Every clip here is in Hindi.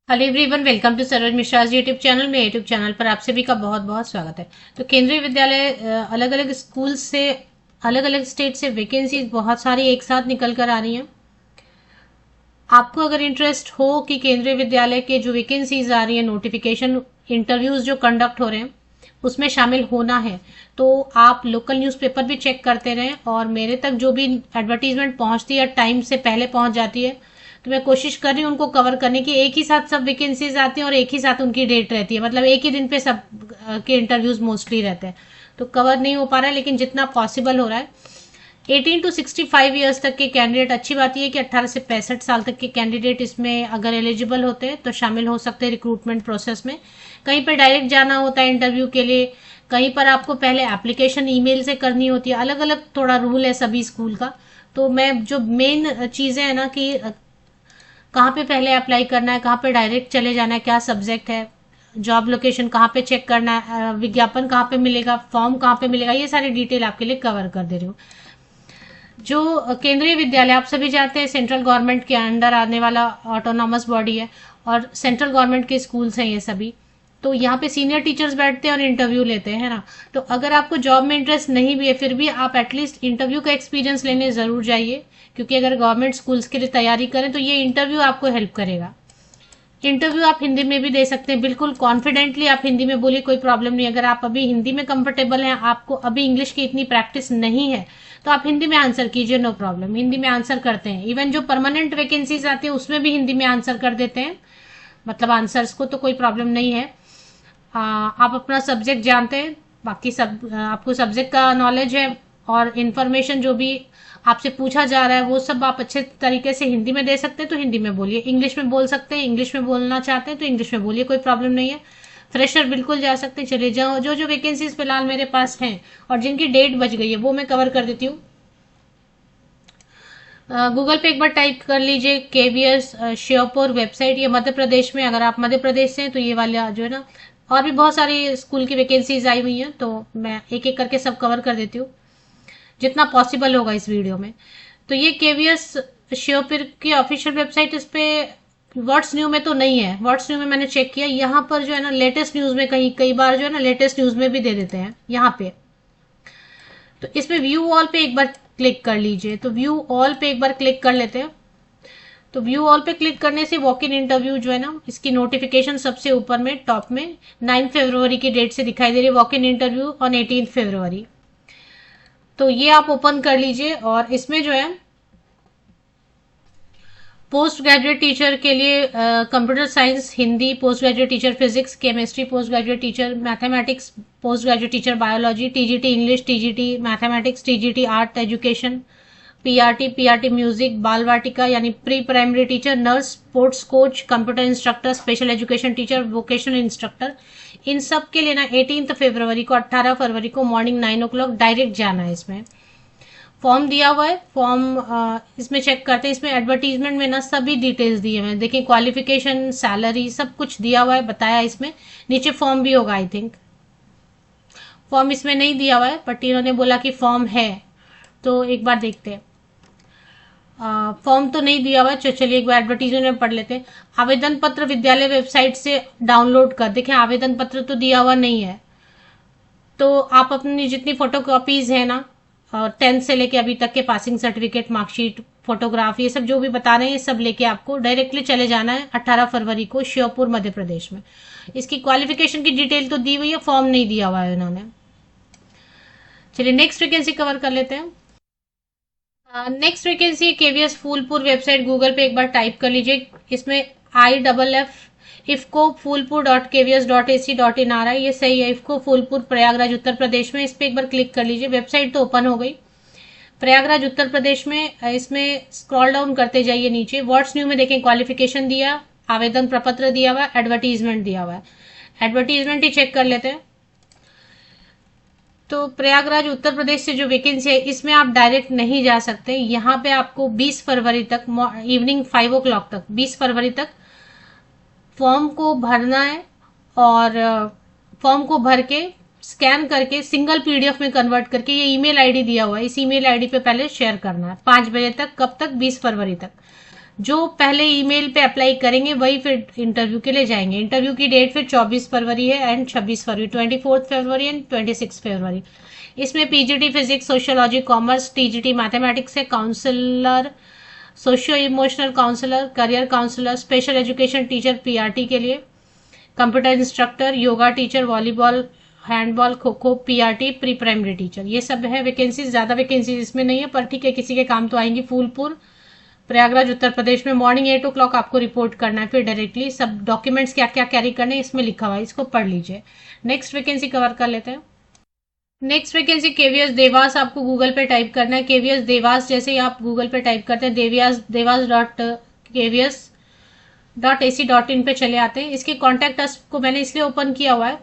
Hello everyone, welcome to Saroj Mishra's YouTube channel. में यूट्यूब चैनल पर आप सभी का बहुत बहुत स्वागत है। तो केंद्रीय विद्यालय अलग अलग स्कूल से अलग अलग स्टेट से वैकेंसीज बहुत सारी एक साथ निकल कर आ रही हैं। आपको अगर इंटरेस्ट हो कि केंद्रीय विद्यालय के जो वैकेंसीज आ रही है, नोटिफिकेशन, इंटरव्यूज जो कंडक्ट हो रहे हैं उसमें शामिल होना है, तो आप लोकल न्यूज़पेपर भी चेक करते रहें। और मेरे तक जो भी एडवर्टीजमेंट पहुंचती है टाइम से पहले पहुंच जाती है, तो मैं कोशिश कर रही हूँ उनको कवर करने की। एक ही साथ सब वैकेंसीज आती हैं और एक ही साथ उनकी डेट रहती है, मतलब एक ही दिन पे सब के इंटरव्यूज मोस्टली रहते हैं, तो कवर नहीं हो पा रहा है। लेकिन जितना पॉसिबल हो रहा है, 18 टू 65 ईयर्स तक के कैंडिडेट, अच्छी बात यह है कि 18 से 65 साल तक के कैंडिडेट इसमें अगर एलिजिबल होते हैं तो शामिल हो सकते हैं रिक्रूटमेंट प्रोसेस में। कहीं पर डायरेक्ट जाना होता है इंटरव्यू के लिए, कहीं पर आपको पहले एप्लीकेशन ईमेल से करनी होती है, अलग अलग थोड़ा रूल है सभी स्कूल का। तो मैं जो मेन चीज़ें हैं ना कि कहाँ पे पहले अप्लाई करना है, कहाँ पे डायरेक्ट चले जाना है, क्या सब्जेक्ट है, जॉब लोकेशन कहाँ पे चेक करना है, विज्ञापन कहाँ पे मिलेगा, फॉर्म कहाँ पे मिलेगा, ये सारी डिटेल आपके लिए कवर कर दे रही हूँ। जो केंद्रीय विद्यालय आप सभी जानते हैं सेंट्रल गवर्नमेंट के अंडर आने वाला ऑटोनॉमस बॉडी है और सेंट्रल गवर्नमेंट के स्कूल्स हैं ये सभी। तो यहाँ पे सीनियर टीचर्स बैठते हैं और इंटरव्यू लेते हैं, है ना। तो अगर आपको जॉब में इंटरेस्ट नहीं भी है, फिर भी आप एटलीस्ट इंटरव्यू का एक्सपीरियंस लेने जरूर जाइए, क्योंकि अगर गवर्नमेंट स्कूल्स के लिए तैयारी करें तो ये इंटरव्यू आपको हेल्प करेगा। इंटरव्यू आप हिंदी में भी दे सकते हैं, बिल्कुल कॉन्फिडेंटली आप हिंदी में बोलिए, कोई प्रॉब्लम नहीं। अगर आप अभी हिंदी में कंफर्टेबल हैं, आपको अभी इंग्लिश की इतनी प्रैक्टिस नहीं है, तो आप हिंदी में आंसर कीजिए, नो प्रॉब्लम। हिंदी में आंसर करते हैं, इवन जो परमानेंट वैकेंसीज आती है उसमें भी हिंदी में आंसर कर देते हैं, मतलब आंसर्स को तो कोई प्रॉब्लम नहीं है। आप अपना सब्जेक्ट जानते हैं, बाकी सब आपको सब्जेक्ट का नॉलेज है, और इन्फॉर्मेशन जो भी आपसे पूछा जा रहा है वो सब आप अच्छे तरीके से हिंदी में दे सकते हैं, तो हिंदी में बोलिए। इंग्लिश में बोल सकते हैं, इंग्लिश में बोलना चाहते हैं तो इंग्लिश में बोलिए, कोई प्रॉब्लम नहीं है। फ्रेशर बिल्कुल जा सकते हैं। चलिए, जो जो वैकेंसीज फिलहाल मेरे पास हैं और जिनकी डेट बच गई है वो मैं कवर कर देती हूँ। गूगल पे एक बार टाइप कर लीजिए केवीएस श्योपुर वेबसाइट, ये मध्य प्रदेश में, अगर आप मध्य प्रदेश से हैं तो ये वाला जो है ना। और भी बहुत सारी स्कूल की वैकेंसीज आई हुई हैं, तो मैं एक एक करके सब कवर कर देती हूँ जितना पॉसिबल होगा इस वीडियो में। तो ये केवीएस श्योपुर की ऑफिशियल वेबसाइट, इस पे व्हाट्स न्यू में तो नहीं है। व्हाट्स न्यू में मैंने चेक किया, यहाँ पर जो है ना लेटेस्ट न्यूज में कहीं कई बार जो है ना लेटेस्ट न्यूज में भी दे देते हैं यहाँ पे। तो इसमें व्यू ऑल पे एक बार क्लिक कर लीजिए। तो व्यू ऑल पे एक बार क्लिक कर लेते हैं। तो व्यू ऑल पे क्लिक करने से वॉक इन इंटरव्यू जो है ना, इसकी नोटिफिकेशन सबसे ऊपर में टॉप में 9 फरवरी की डेट से दिखाई दे रही है, वॉक इन इंटरव्यू ऑन 18 फरवरी। तो ये आप ओपन कर लीजिए, और इसमें जो है पोस्ट ग्रेजुएट टीचर के लिए computer science Hindi, post graduate teacher physics chemistry, post graduate teacher mathematics, post graduate teacher biology, TGT English, TGT mathematics, TGT art education, PRT, PRT music, Bal Vatika यानी pre primary teacher, nurse, sports coach, computer instructor, special education teacher, vocational instructor, इन सब के लिए ना 18 फरवरी को 18 फरवरी को मॉर्निंग 9 o'clock डायरेक्ट जाना है। इसमें फॉर्म दिया हुआ है, फॉर्म इसमें चेक करते हैं। इसमें एडवर्टीजमेंट में ना सभी डिटेल्स दिए हुए हैं, देखिए क्वालिफिकेशन, सैलरी, सब कुछ दिया हुआ है, बताया इसमें। नीचे फॉर्म भी होगा आई थिंक। फॉर्म इसमें नहीं दिया हुआ है, बट इन्होंने बोला कि फॉर्म है, तो एक बार देखते हैं। फॉर्म तो नहीं दिया हुआ है, चलिए एक बार एडवर्टीजमेंट में पढ़ लेते हैं। आवेदन पत्र विद्यालय वेबसाइट से डाउनलोड कर, देखें आवेदन पत्र तो दिया हुआ नहीं है। तो आप अपनी जितनी फोटोकॉपीज है ना, 10th से लेके अभी तक के पासिंग सर्टिफिकेट, मार्कशीट, फोटोग्राफ, ये सब जो भी बता रहे हैं, ये सब लेके आपको डायरेक्टली चले जाना है 18 फरवरी को श्योपुर मध्य प्रदेश में। इसकी क्वालिफिकेशन की डिटेल तो दी हुई है, फॉर्म नहीं दिया हुआ है उन्होंने। चलिए नेक्स्ट वैकेंसी कवर कर लेते हैं। Next vacancy KVS Phulpur website, Google पे एक बार टाइप कर लीजिए। इसमें IFF इफको फूलपुर.kvs.ac.in आ रहा है, ये सही है। इफको फूलपुर प्रयागराज उत्तर प्रदेश में, इस पर एक बार क्लिक कर लीजिए। वेबसाइट तो ओपन हो गई, प्रयागराज उत्तर प्रदेश में। इसमें स्क्रॉल डाउन करते जाइए नीचे, व्हाट्स न्यू में देखें क्वालिफिकेशन दिया, आवेदन प्रपत्र दिया हुआ, एडवर्टीजमेंट दिया हुआ है। एडवर्टीजमेंट ही चेक कर लेते हैं। तो प्रयागराज उत्तर प्रदेश से जो वैकेंसी है, इसमें आप डायरेक्ट नहीं जा सकते। यहाँ पे आपको 20 फरवरी तक इवनिंग 5 o'clock तक, 20 फरवरी तक फॉर्म को भरना है, और फॉर्म को भर के स्कैन करके सिंगल पीडीएफ में कन्वर्ट करके, ये ईमेल आईडी दिया हुआ है, इस ईमेल आईडी पे पहले शेयर करना है 5 बजे तक। कब तक? 20 फरवरी तक। जो पहले ईमेल पे अप्लाई करेंगे वही फिर इंटरव्यू के लिए जाएंगे। इंटरव्यू की डेट फिर 24 फरवरी है एंड 26 फरवरी, 24 फरवरी एंड 26 फरवरी। इसमें PGT physics, sociology, commerce, TGT mathematics है, counsellor, socio emotional counsellor, career counsellor, special education teacher PRT के लिए, computer instructor, yoga teacher, volleyball, handball, kho kho, PRT, pre primary teacher, ये सब है वैकेंसीज। ज्यादा वैकेंसीज इसमें नहीं है पर ठीक है, किसी के काम तो आएंगी। फूलपुर, प्रयागराज, उत्तर प्रदेश में मॉर्निंग 8 o'clock आपको रिपोर्ट करना है। फिर डायरेक्टली सब डॉक्यूमेंट्स क्या क्या कैरी करने इसमें लिखा हुआ है, इसको पढ़ लीजिए। नेक्स्ट वैकेंसी कवर कर लेते हैं। नेक्स्ट वैकेंसी केवीएस देवास, आपको गूगल पे टाइप करना है। केवीएस देवास जैसे ही आप गूगल पे टाइप करते हैं, Dewas dot KVS dot AC dot in पे चले आते हैं। इसके कॉन्टैक्ट अस को मैंने इसलिए ओपन किया हुआ है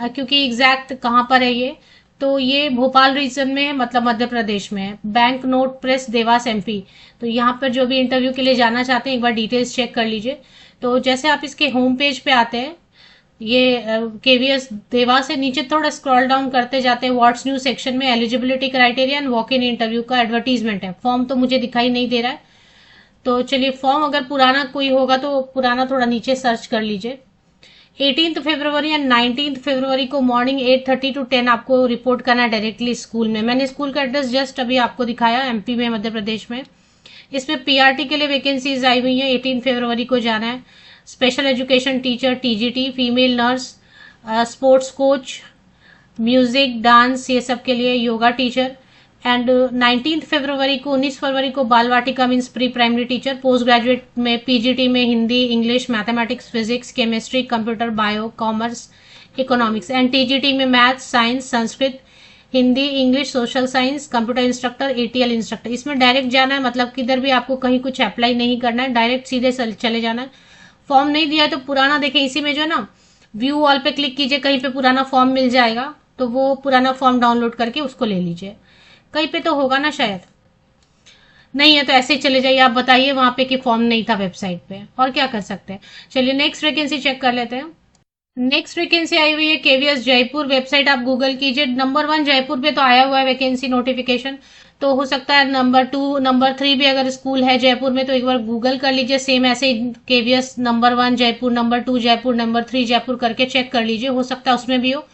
क्योंकि एग्जैक्ट कहाँ पर है ये, तो ये भोपाल रीजन में है, मतलब मध्य प्रदेश में है। Bank note press Dewas MP. तो यहाँ पर जो भी इंटरव्यू के लिए जाना चाहते हैं एक बार डिटेल्स चेक कर लीजिए। तो जैसे आप इसके होम पेज पे आते हैं, ये केवीएस देवास से नीचे थोड़ा स्क्रॉल डाउन करते जाते हैं, व्हाट्स न्यू सेक्शन में eligibility criteria and walk in interview का एडवर्टीजमेंट है। फॉर्म तो मुझे दिखाई नहीं दे रहा है, तो चलिए फॉर्म अगर पुराना कोई होगा तो पुराना थोड़ा नीचे सर्च कर लीजिए। 18 फरवरी एंड 19 फरवरी को मॉर्निंग 8:30 to 10 आपको रिपोर्ट करना है डायरेक्टली स्कूल में। मैंने स्कूल का एड्रेस जस्ट अभी आपको दिखाया, एमपी में, मध्य प्रदेश में। इसमें पीआरटी के लिए वैकेंसीज आई हुई है। 18 फरवरी को जाना है। Special education teacher, TGT, female nurse, sports coach, music, dance, ये सब के लिए, योगा टीचर। एंड 19 फरवरी को, 19 फरवरी को Bal Vatika means pre primary teacher. Post graduate में पीजीटी में Hindi, English, mathematics, physics, chemistry, computer, bio, commerce, economics. And TGT में maths, science, Sanskrit, Hindi, English, social science, computer instructor, ATL instructor. इसमें डायरेक्ट जाना है, मतलब किधर भी आपको कहीं कुछ अप्लाई नहीं करना है, डायरेक्ट सीधे चले जाना है। फॉर्म नहीं दिया है तो पुराना देखें, इसी में जो है ना व्यू ऑल पे क्लिक कीजिए, कहीं पे पुराना फॉर्म मिल जाएगा, तो वो पुराना फॉर्म डाउनलोड करके उसको ले लीजिए। कहीं पे तो होगा ना, शायद नहीं है तो ऐसे ही चले जाइए, आप बताइए वहां पे कि फॉर्म नहीं था वेबसाइट पे, और क्या कर सकते हैं। चलिए नेक्स्ट वैकेंसी चेक कर लेते हैं। नेक्स्ट वैकेंसी आई हुई है केवीएस जयपुर। वेबसाइट आप गूगल कीजिए, नंबर 1 जयपुर पे तो आया हुआ है वैकेंसी नोटिफिकेशन, तो हो सकता है नंबर 2 नंबर 3 भी अगर स्कूल है जयपुर में तो एक बार गूगल कर लीजिए। सेम ऐसे KVS number 1 Jaipur, number 2 Jaipur, number 3 Jaipur करके चेक कर लीजिए, हो सकता है उसमें भी हो।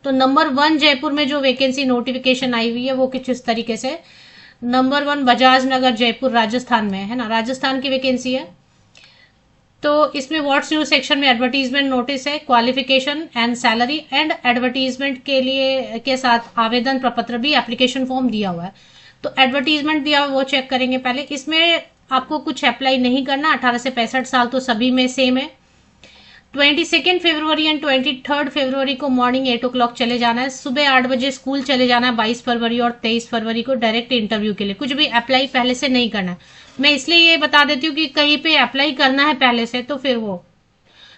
तो नंबर 1 जयपुर में जो वैकेंसी नोटिफिकेशन आई हुई है वो कुछ इस तरीके से, नंबर 1 बजाज नगर जयपुर, राजस्थान में है ना, राजस्थान की वैकेंसी है। तो इसमें व्हाट्स न्यू सेक्शन में एडवर्टीजमेंट नोटिस है, qualification and salary, and advertisement के लिए के साथ आवेदन प्रपत्र भी, एप्लीकेशन फॉर्म दिया हुआ है। तो एडवर्टीजमेंट दिया हुआ वो चेक करेंगे पहले। इसमें आपको कुछ अप्लाई नहीं करना, 18 से 65 साल तो सभी में सेम है। 22 फरवरी एंड 23 फरवरी को मॉर्निंग 8 o'clock चले जाना है। सुबह 8 बजे स्कूल चले जाना है। 22 फरवरी और 23 फरवरी को डायरेक्ट इंटरव्यू के लिए, कुछ भी अप्लाई पहले से नहीं करना है। मैं इसलिए ये बता देती हूँ कि कहीं पे अप्लाई करना है पहले से तो फिर वो,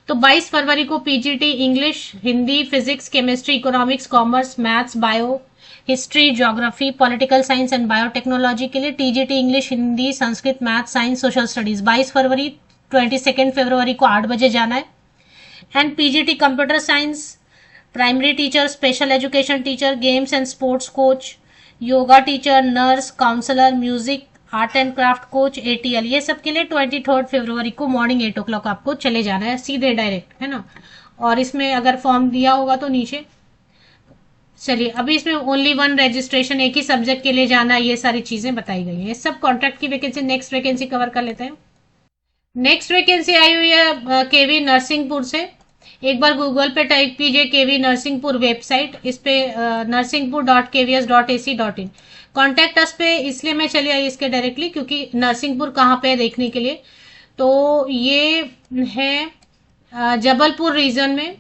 तो 22 फरवरी को PGT English, Hindi, physics, chemistry, economics, commerce, maths, bio, history, geography, political science and biotechnology के लिए TGT English, Hindi, Sanskrit, math, science, social studies. 22 फरवरी 22 फरवरी को 8 बजे जाना है। And PGT computer science, primary teacher, special education teacher, games and sports coach, yoga teacher, nurse, counsellor, music, art and craft coach, ATL, ये सब के लिए 23 फरवरी को मॉर्निंग 8 o'clock आपको चले जाना है, सीधे डायरेक्ट, है ना। और इसमें अगर फॉर्म दिया होगा तो नीचे, चलिए अभी इसमें ओनली 1 रजिस्ट्रेशन, एक ही सब्जेक्ट के लिए जाना है, ये सारी चीजें बताई गई है। ये सब कॉन्ट्रैक्ट की वैकेंसी। नेक्स्ट वैकेंसी कवर कर लेते हैं। नेक्स्ट वैकेंसी आई हुई है केवी नरसिंहपुर से। एक बार गूगल पे टाइप कीजिए केवी नरसिंहपुर वेबसाइट, इस पे नरसिंहपुर.kvs.ac.in। कॉन्टैक्ट अस पे इसलिए मैं चली आई इसके डायरेक्टली क्योंकि नरसिंहपुर कहाँ पे है देखने के लिए। तो ये है जबलपुर रीजन में,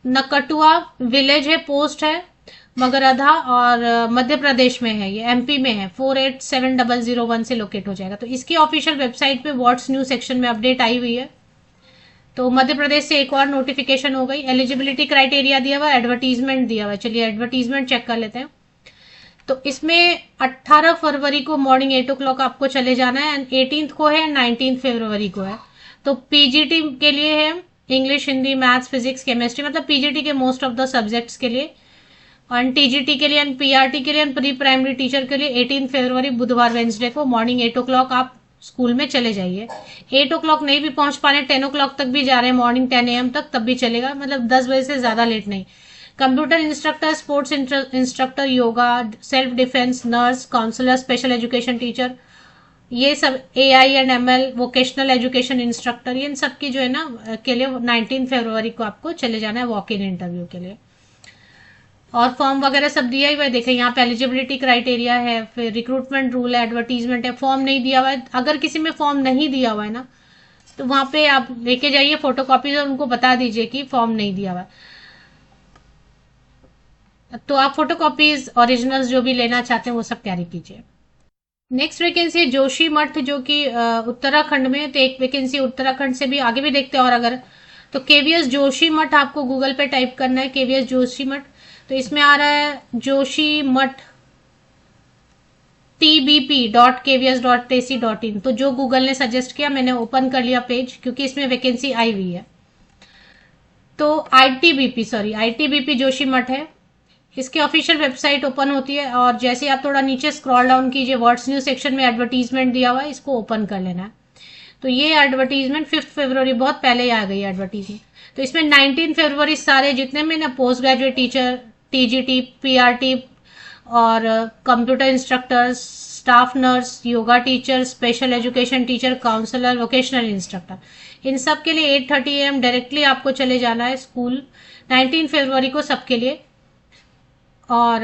नकटुआ विलेज है, पोस्ट है मगरधा, और मध्य प्रदेश में है, ये एमपी में है। 487001 से लोकेट हो जाएगा। तो इसकी ऑफिशियल वेबसाइट पे व्हाट्स न्यू सेक्शन में अपडेट आई हुई है। तो मध्य प्रदेश से एक और नोटिफिकेशन हो गई। एलिजिबिलिटी क्राइटेरिया दिया हुआ, एडवर्टीजमेंट दिया हुआ। चलिए एडवर्टीजमेंट चेक कर लेते हैं। तो इसमें 18 फरवरी को मॉर्निंग 8 o'clock आपको चले जाना है, एंड 18 को है, 19 फरवरी को है। तो पीजीटी के लिए है English, Hindi, maths, physics, chemistry, मतलब पीजीटी के मोस्ट ऑफ द सब्जेक्ट्स के लिए, और टीजीटी के लिए, पीआरटी के लिए, प्री प्राइमरी टीचर के लिए 18 फरवरी बुधवार वेंसडे को मॉर्निंग 8 o'clock आप स्कूल में चले जाइए। 8 o'clock नहीं भी पहुंच पा रहे, 10 o'clock तक भी जा रहे हैं, मॉर्निंग 10 AM तक, तब भी चलेगा, मतलब 10 बजे से ज्यादा लेट नहीं। Computer instructor, sports instructor, yoga, self defence, nurse, counsellor, special education teacher, ये सब AI&ML, वोकेशनल एजुकेशन इंस्ट्रक्टर, ये इन सब की जो है ना के लिए 19 फरवरी को आपको चले जाना है वॉक इन इंटरव्यू के लिए। और फॉर्म वगैरह सब दिया ही हुआ है, देखें यहाँ पे एलिजिबिलिटी क्राइटेरिया है, फिर रिक्रूटमेंट रूल है, एडवर्टीजमेंट है। फॉर्म नहीं दिया हुआ है, अगर किसी में फॉर्म नहीं दिया हुआ है ना, तो वहां पे आप लेके जाइए फोटो कॉपीज और उनको बता दीजिए कि फॉर्म नहीं दिया हुआ है। तो आप फोटो कॉपीज ओरिजिनल्स जो भी लेना चाहते हैं वो सब कैरी कीजिए। नेक्स्ट वैकेंसी है जोशी मठ, जो कि उत्तराखंड में है। तो एक वैकेंसी उत्तराखंड से भी आगे भी देखते हैं। और अगर तो KVS जोशी मठ आपको गूगल पे टाइप करना है, KVS जोशी मठ। तो इसमें आ रहा है जोशी मठ tbp.kvs.ac.in। तो जो गूगल ने सजेस्ट किया, मैंने ओपन कर लिया पेज, क्योंकि इसमें वैकेंसी आई हुई है। तो ITBP जोशी मठ है, इसकी ऑफिशियल वेबसाइट ओपन होती है। और जैसे आप थोड़ा नीचे स्क्रॉल डाउन कीजिए, वर्ड्स न्यूज सेक्शन में एडवर्टीजमेंट दिया हुआ है, इसको ओपन कर लेना है। तो ये एडवर्टीजमेंट 5 फरवरी, बहुत पहले ही आ गई एडवर्टीजमेंट। तो इसमें 19 फरवरी सारे जितने में ना post graduate teacher, TGT, PRT और computer instructor, staff nurse, yoga teacher, special education teacher, counsellor, vocational instructor, इन सब के लिए 8:30 AM डायरेक्टली आपको चले जाना है स्कूल 19 फरवरी को, सबके लिए। और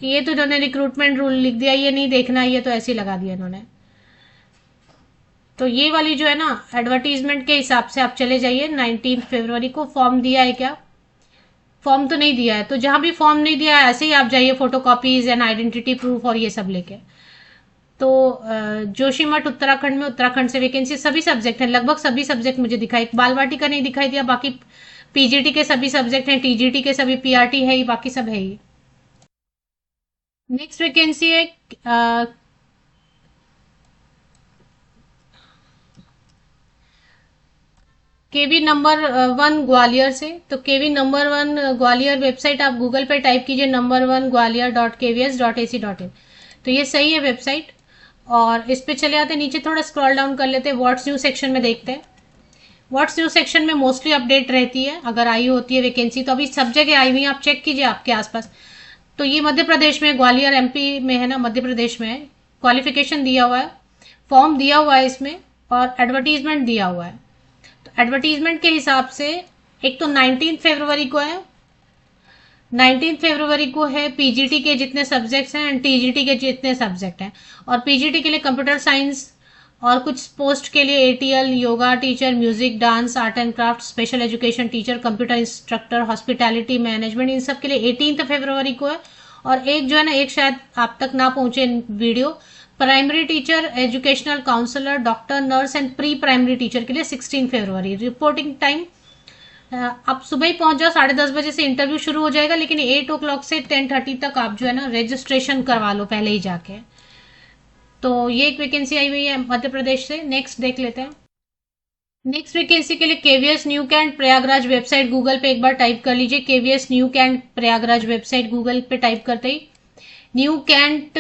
ये तो इन्होंने रिक्रूटमेंट रूल लिख दिया, ये नहीं देखना, ये तो ऐसे ही लगा दिया इन्होंने। तो ये वाली जो है ना एडवर्टीजमेंट के हिसाब से आप चले जाइए 19 फरवरी को। फॉर्म दिया है क्या? फॉर्म तो नहीं दिया है, तो जहां भी फॉर्म नहीं दिया है ऐसे ही आप जाइए, photo copies and identity proof और ये सब लेके। तो जोशीमठ उत्तराखंड में, उत्तराखंड से वैकेंसी, सभी सब्जेक्ट है, लगभग सभी सब्जेक्ट मुझे दिखाई, बाल वाटी का नहीं दिखाई दिया, बाकी PGT के सभी सब्जेक्ट हैं, TGT के सभी, PRT है ही, बाकी सब है ही। नेक्स्ट वैकेंसी है KV नंबर 1 ग्वालियर से। तो KV नंबर 1 ग्वालियर वेबसाइट आप गूगल पे टाइप कीजिए, number1gwalior.kvs.ac.in। तो ये सही है वेबसाइट। और इस पे चले आते हैं नीचे, थोड़ा स्क्रॉल डाउन कर लेते हैं, व्हाट्स न्यू सेक्शन में देखते हैं। व्हाट्स न्यू सेक्शन में मोस्टली अपडेट रहती है, अगर आई होती है वैकेंसी तो अभी सब जगह आई हुई है, आप चेक कीजिए आपके आसपास। तो ये मध्य प्रदेश में, ग्वालियर MP में है ना, मध्य प्रदेश में है। क्वालिफिकेशन दिया हुआ है, फॉर्म दिया हुआ है इसमें, और एडवर्टीजमेंट दिया हुआ है। तो एडवर्टीजमेंट के हिसाब से एक तो 19 फरवरी को है, 19 फरवरी को है PGT के जितने सब्जेक्ट्स हैं एंड TGT के जितने सब्जेक्ट हैं। और PGT के लिए कंप्यूटर साइंस, और कुछ पोस्ट के लिए ATL, yoga teacher, music, dance, art and craft, special education teacher, computer instructor, hospitality management, इन सब के लिए 18 फरवरी को है। और एक जो है ना, एक शायद आप तक ना पहुंचे video, primary teacher, educational counsellor, doctor, nurse and pre primary teacher के लिए 16 फरवरी। रिपोर्टिंग टाइम आप सुबह ही पहुंच जाओ, 10:30 बजे से इंटरव्यू शुरू हो जाएगा, लेकिन 8 o'clock से 10:30 तक आप जो है ना रजिस्ट्रेशन करवा लो पहले ही जाके। तो ये एक वैकेंसी आई हुई है मध्य प्रदेश से। नेक्स्ट देख लेते हैं। नेक्स्ट वैकेंसी के लिए KVS new cantt Prayagraj website, Google पे एक बार टाइप कर लीजिए, KVS new cantt Prayagraj website, Google पे टाइप करते ही न्यू कैंट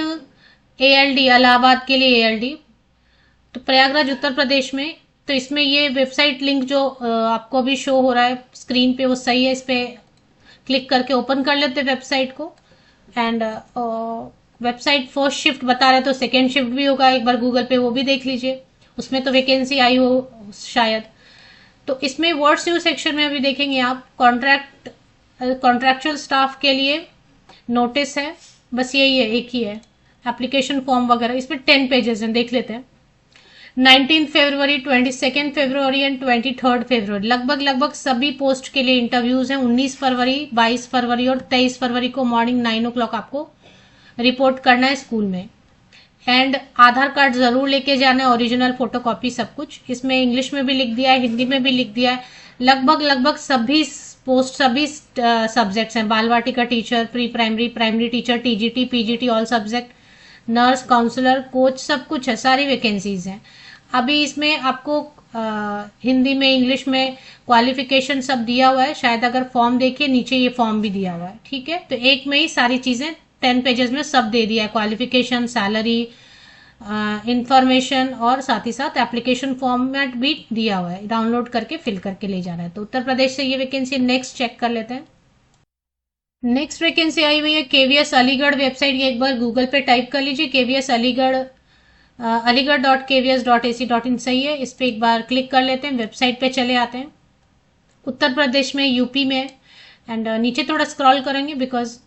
ALD, इलाहाबाद के लिए ALD, तो प्रयागराज उत्तर प्रदेश में। तो इसमें ये वेबसाइट लिंक जो आपको अभी शो हो रहा है स्क्रीन पे वो सही है, इस पे क्लिक करके ओपन कर लेते हैं वेबसाइट को। एंड वेबसाइट फर्स्ट शिफ्ट बता रहे तो सेकेंड शिफ्ट भी होगा, एक बार गूगल पे वो भी देख लीजिए, उसमें तो वैकेंसी आई हो शायद। तो इसमें वर्ड्स न्यू सेक्शन में अभी देखेंगे आप, कॉन्ट्रैक्चुअल स्टाफ के लिए नोटिस है, बस यही है, एक ही है, एप्लीकेशन फॉर्म वगैरह। इसमें 10 पेजेस हैं, देख लेते हैं। 19 फरवरी, 22 फरवरी एंड 23 फरवरी, लगभग सभी पोस्ट के लिए इंटरव्यूज हैं। 19 फरवरी, 22 फरवरी और 23 फरवरी को मॉर्निंग 9 o'clock आपको रिपोर्ट करना है स्कूल में। एंड आधार कार्ड जरूर लेके जाना है, ओरिजिनल फोटोकॉपी, सब कुछ इसमें इंग्लिश में भी लिख दिया है, हिंदी में भी लिख दिया है। लगभग सभी पोस्ट, सभी सब्जेक्ट्स हैं, Bal Vatika teacher, pre primary, primary teacher, TGT, PGT, all subject, nurse, counsellor, coach, सब कुछ है, सारी वैकेंसीज हैं। अभी इसमें आपको हिंदी में, इंग्लिश में क्वालिफिकेशन सब दिया हुआ है, शायद अगर फॉर्म देखिए नीचे ये फॉर्म भी दिया हुआ है, ठीक है। तो एक में ही सारी चीजें 10 पेजेस में सब दे दिया है, क्वालिफिकेशन, सैलरी, इंफॉर्मेशन और साथ ही साथ एप्लीकेशन फॉर्मेट भी दिया हुआ है, डाउनलोड करके फिल करके ले जाना है। तो उत्तर प्रदेश से ये वैकेंसी। नेक्स्ट चेक कर लेते हैं। नेक्स्ट वैकेंसी आई हुई है केवीएस अलीगढ़ वेबसाइट। ये एक बार गूगल पे टाइप कर लीजिए, केवीएस अलीगढ़, aligarh.kvs.ac.in सही है। इस पर एक बार क्लिक कर लेते हैं, वेबसाइट पे चले आते हैं। उत्तर प्रदेश में, यूपी में, एंड नीचे थोड़ा स्क्रॉल करेंगे बिकॉज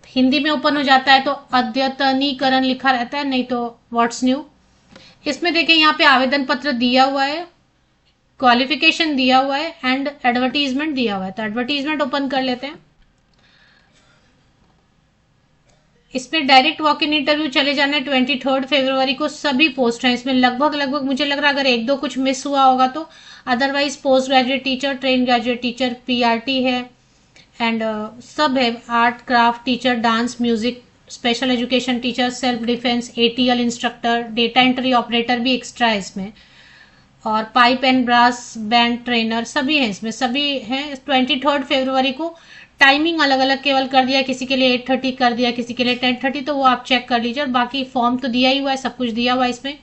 हिंदी में ओपन हो जाता है तो अद्यतनीकरण लिखा रहता है, नहीं तो व्हाट्स न्यू। इसमें देखिए यहाँ पे आवेदन पत्र दिया हुआ है, क्वालिफिकेशन दिया हुआ है एंड एडवर्टीजमेंट दिया हुआ है। तो एडवर्टीजमेंट ओपन कर लेते हैं। इसमें डायरेक्ट वॉक इन इंटरव्यू चले जाना है 23 फरवरी को। सभी पोस्ट हैं इसमें, लगभग मुझे लग रहा है अगर एक दो कुछ मिस हुआ होगा तो, otherwise post graduate teacher, train graduate teacher, PRT है एंड सब है, art craft teacher, dance music, special education teacher, self defence, ATL instructor, data entry operator भी एक्स्ट्रा है इसमें, और pipe and brass band trainer सभी हैं इसमें, सभी हैं। 23 फरवरी को टाइमिंग अलग अलग केवल कर दिया, किसी के लिए 8:30 कर दिया, किसी के लिए 10:30, तो वो आप चेक कर लीजिए। और बाकी फॉर्म तो दिया ही हुआ है, सब कुछ दिया हुआ है इसमें।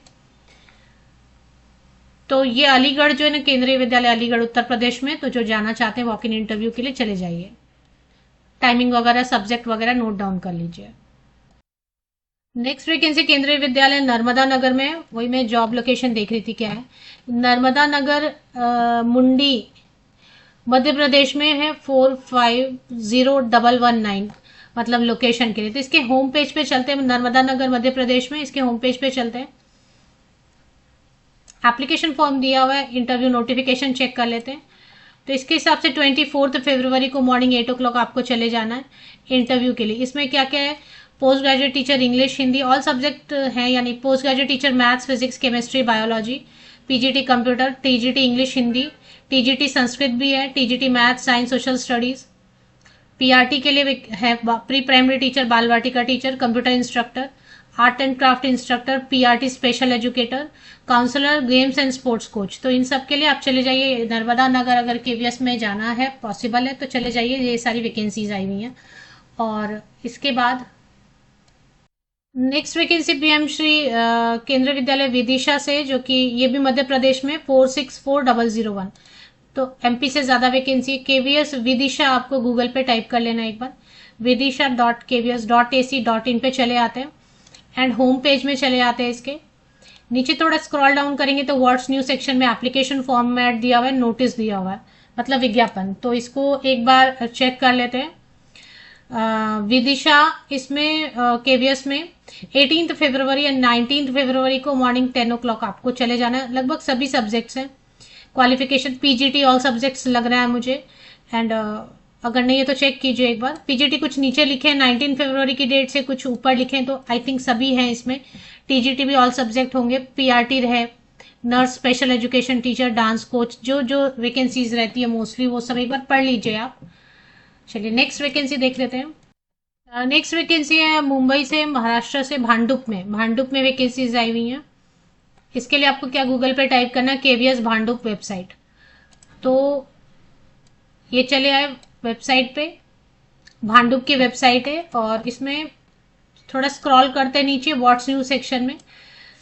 तो ये अलीगढ़ जो है ना, केंद्रीय विद्यालय अलीगढ़ उत्तर प्रदेश में, तो जो जाना चाहते हैं वॉक इन इंटरव्यू के लिए चले जाइए। टाइमिंग वगैरह, सब्जेक्ट वगैरह नोट डाउन कर लीजिए। नेक्स्ट वैकेंसी केंद्रीय विद्यालय नर्मदा नगर में, वही मैं जॉब लोकेशन देख रही थी क्या है। नर्मदा नगर मुंडी मध्य प्रदेश में है 450119, मतलब लोकेशन के लिए। तो इसके होम पेज पे चलते हैं, नर्मदा नगर मध्य प्रदेश में, इसके होम पेज पे चलते हैं। एप्लीकेशन फॉर्म दिया हुआ है, इंटरव्यू नोटिफिकेशन चेक कर लेते हैं। तो इसके हिसाब से 24 फरवरी को मॉर्निंग 8 o'clock आपको चले जाना है इंटरव्यू के लिए। इसमें क्या क्या है, post graduate teacher English Hindi all subject है, यानी post graduate teacher maths physics chemistry biology, PGT computer, TGT English Hindi, TGT Sanskrit भी है, TGT maths science social studies. PRT के लिए है pre primary teacher, Bal Vatika teacher, computer instructor, art and craft instructor, PRT special educator, counsellor, games and sports coach. तो इन सब के लिए आप चले जाइए नर्मदा नगर। अगर केवीएस में जाना है, पॉसिबल है तो चले जाइए, ये सारी वैकेंसीज आई हुई हैं। और इसके बाद नेक्स्ट वैकेंसी पीएम श्री केंद्रीय विद्यालय विदिशा से, जो कि ये भी मध्य प्रदेश में 464001। तो एमपी से ज्यादा वैकेंसी है। केवीएस विदिशा आपको गूगल पे टाइप कर लेना एक बार, vidisha.kvs.ac.in पे चले आते हैं एंड होम पेज में चले आते हैं। इसके नीचे थोड़ा स्क्रॉल डाउन करेंगे तो व्हाट्स न्यू सेक्शन में एप्लीकेशन फॉर्मेट दिया हुआ है, नोटिस दिया हुआ है, मतलब विज्ञापन। तो इसको एक बार चेक कर लेते हैं। विदिशा इसमें केवीएस में 18 फरवरी एंड 19 फरवरी को मॉर्निंग 10 o'clock आपको चले जाना है। लगभग सभी सब्जेक्ट्स हैं। क्वालिफिकेशन पीजीटी ऑल सब्जेक्ट्स लग रहा है मुझे, एंड अगर नहीं है तो चेक कीजिए एक बार। पीजीटी कुछ नीचे लिखे हैं 19 फरवरी की डेट से, कुछ ऊपर लिखे हैं, तो आई थिंक सभी हैं इसमें। टीजीटी भी ऑल सब्जेक्ट होंगे। पीआरटी रहे, nurse, special education teacher, dance coach, जो जो वैकेंसीज रहती है मोस्टली वो सब एक बार पढ़ लीजिए आप। चलिए नेक्स्ट वैकेंसी देख लेते हैं। नेक्स्ट वैकेंसी है मुंबई से, महाराष्ट्र से, भांडुप में। भांडुप में वैकेंसीज आई हुई हैं। इसके लिए आपको क्या गूगल पे टाइप करना है, केवीएस भांडुप वेबसाइट। तो ये चले आए वेबसाइट पे, भांडुप की वेबसाइट है। और इसमें थोड़ा स्क्रॉल करते हैं नीचे व्हाट्स न्यू सेक्शन में,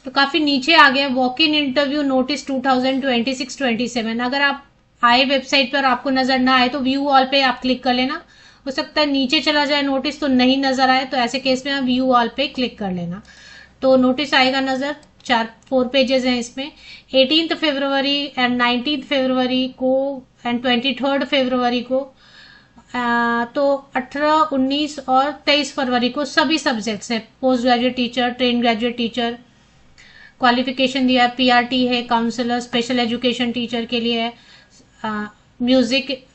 तो काफी नीचे आ गया वॉक इन इंटरव्यू नोटिस 2026-27। अगर आप आए वेबसाइट पर आपको नजर ना आए तो व्यू ऑल पे आप क्लिक कर लेना। हो सकता है नीचे चला जाए नोटिस तो नहीं नजर आए, तो ऐसे केस में आप व्यू ऑल पे क्लिक कर लेना, तो नोटिस आएगा नजर। 4 पेजेस हैं इसमें। 18 फरवरी एंड 19 फरवरी को एंड 23 फरवरी को, तो 18, 19 और 23 फरवरी को सभी सब्जेक्ट्स हैं। Post graduate teacher, train graduate teacher, qualification दिया है, पीआरटी है, काउंसलर, स्पेशल एजुकेशन टीचर के लिए है, music,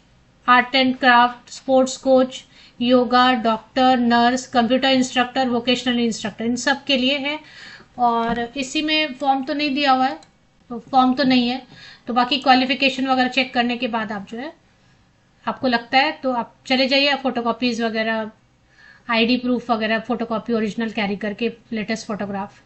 art and craft, sports coach, yoga, doctor, nurse, computer instructor, vocational instructor, इन सब के लिए है। और इसी में फॉर्म तो नहीं दिया हुआ है, तो फॉर्म तो नहीं है, तो बाकी क्वालिफिकेशन वगैरह चेक करने के बाद आप जो है, आपको लगता है तो आप चले जाइए। फोटोकॉपीज वगैरह, आईडी प्रूफ वगैरह, फोटोकॉपी ओरिजिनल कैरी करके, लेटेस्ट फोटोग्राफ